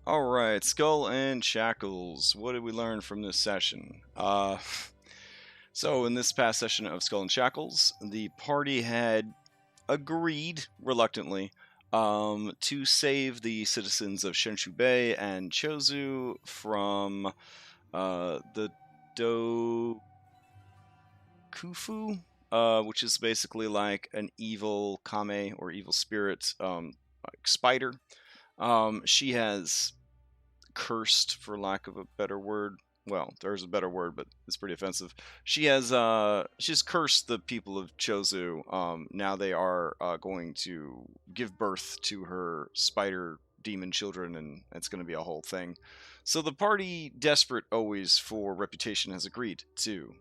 Alright, Skull and Shackles. What did we learn from this session? So in this past session of Skull and Shackles, the party had agreed, reluctantly, to save the citizens of Shenshu Bay and Chozu from the Dokufu, which is basically like an evil kame or evil spirit like spider. She has cursed, for lack of a better word. Well, there's a better word, but it's pretty offensive. She's cursed the people of Chozu. Now they are going to give birth to her spider demon children, and it's going to be a whole thing. So the party, desperate always for reputation, has agreed to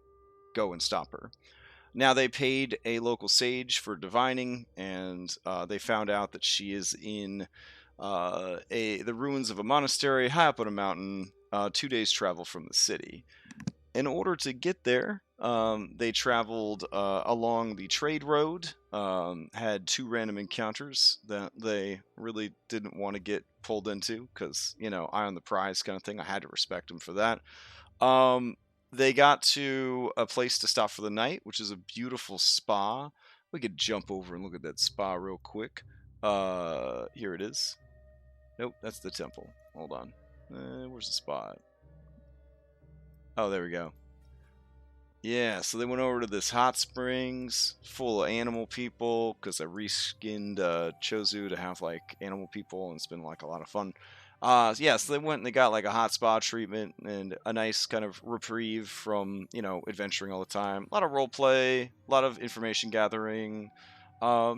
go and stop her. Now they paid a local sage for divining, and they found out that she is in the ruins of a monastery high up on a mountain, 2 days travel from the city. In order to get there, they traveled along the trade road, had two random encounters that they really didn't want to get pulled into because, eye on the prize kind of thing. I had to respect them for that. Um, they got to a place to stop for the night, which is a beautiful spa. We could jump over and look at that spa real quick. Here it is. Nope, that's the temple. Hold on. Where's the spot? Oh, there we go. Yeah, so they went over to this hot springs full of animal people because I reskinned Chozu to have like animal people, and it's been like a lot of fun. Yeah, so they went and they got like a hot spa treatment and a nice kind of reprieve from adventuring all the time. A lot of role play, a lot of information gathering,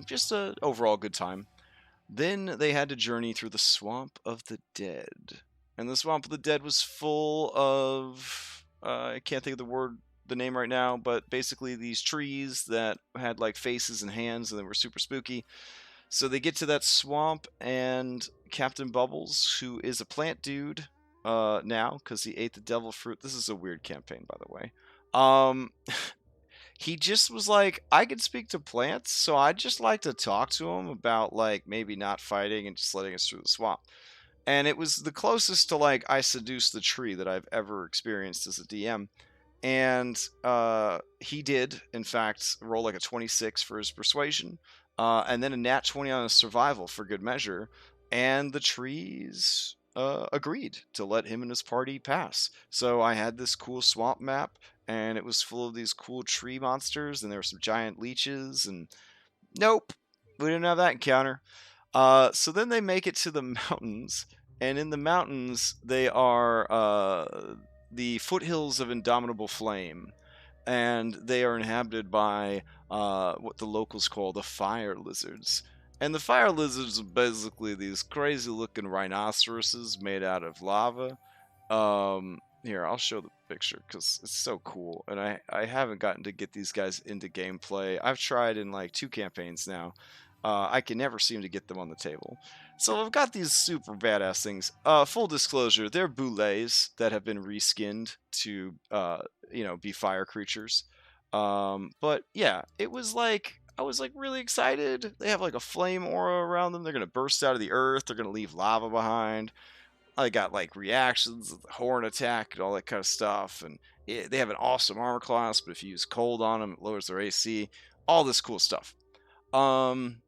just a overall good time. Then they had to journey through the Swamp of the Dead. And the Swamp of the Dead was full of I can't think of the name right now, but basically these trees that had like faces and hands and they were super spooky. So they get to that swamp, and Captain Bubbles, who is a plant dude now because he ate the devil fruit. This is a weird campaign, by the way. Um, he just was like, I can speak to plants, so I'd just like to talk to him about like maybe not fighting and just letting us through the swamp. And it was the closest to like I seduced the tree that I've ever experienced as a DM. And he did, in fact, roll like a 26 for his persuasion, and then a nat 20 on his survival for good measure. And the trees agreed to let him and his party pass. So I had this cool swamp map, and it was full of these cool tree monsters, and there were some giant leeches, and nope, we didn't have that encounter. So then they make it to the mountains, and in the mountains they are the foothills of Indomitable Flame, and they are inhabited by what the locals call the fire lizards. And the fire lizards are basically these crazy looking rhinoceroses made out of lava. Here, I'll show the picture because it's so cool. And I haven't gotten to get these guys into gameplay. I've tried in like 2 campaigns now. I can never seem to get them on the table. So I've got these super badass things. Full disclosure, they're boulets that have been reskinned to, be fire creatures. But yeah, it was like I was like really excited. They have like a flame aura around them. They're gonna burst out of the earth. They're gonna leave lava behind. I got like reactions, the horn attack, and all that kind of stuff. And they have an awesome armor class, but if you use cold on them, it lowers their AC. All this cool stuff. Um,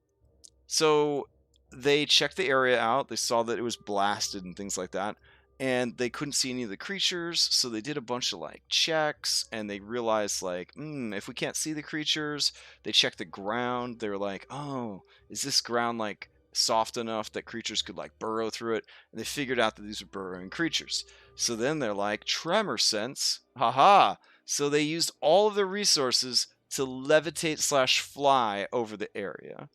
so they checked the area out. They saw that it was blasted and things like that. And they couldn't see any of the creatures, so they did a bunch of like checks, and they realized like, if we can't see the creatures, they checked the ground. They were like, oh, is this ground like soft enough that creatures could like burrow through it? And they figured out that these were burrowing creatures. So then they're like, tremor sense, haha. So they used all of their resources to levitate slash fly over the area,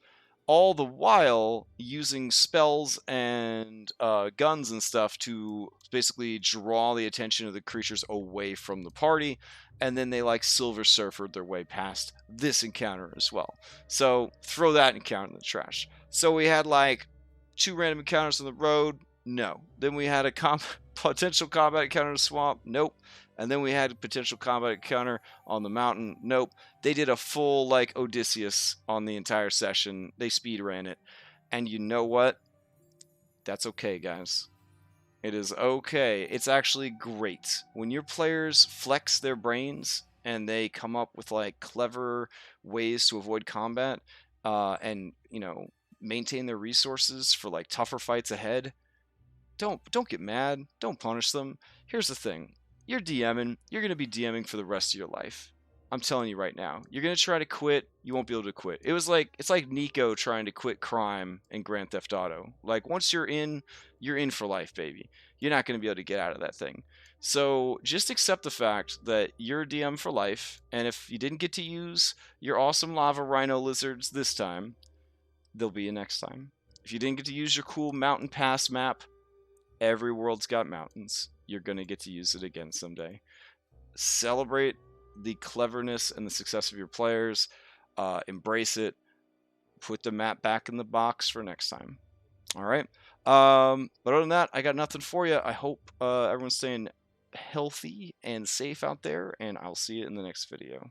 all the while using spells and guns and stuff to basically draw the attention of the creatures away from the party. And then they like Silver Surfered their way past this encounter as well. So throw that encounter in the trash. So we had like 2 random encounters on the road. No. Then we had a potential combat encounter in the swamp. Nope. And then we had a potential combat encounter on the mountain. Nope. They did a full like Odysseus on the entire session. They speed ran it. And you know what? That's okay, guys. It is okay. It's actually great. When your players flex their brains and they come up with like clever ways to avoid combat, and maintain their resources for like tougher fights ahead, don't get mad. Don't punish them. Here's the thing: you're DMing. You're gonna be DMing for the rest of your life. I'm telling you right now. You're gonna try to quit. You won't be able to quit. It's like Nico trying to quit crime in Grand Theft Auto. Like once you're in for life, baby. You're not gonna be able to get out of that thing. So just accept the fact that you're a DM for life, and if you didn't get to use your awesome lava rhino lizards this time, there'll be a next time. If you didn't get to use your cool mountain pass map, every world's got mountains. You're going to get to use it again someday. Celebrate the cleverness and the success of your players. Embrace it. Put the map back in the box for next time. All right. But other than that, I got nothing for you. I hope everyone's staying healthy and safe out there, and I'll see you in the next video.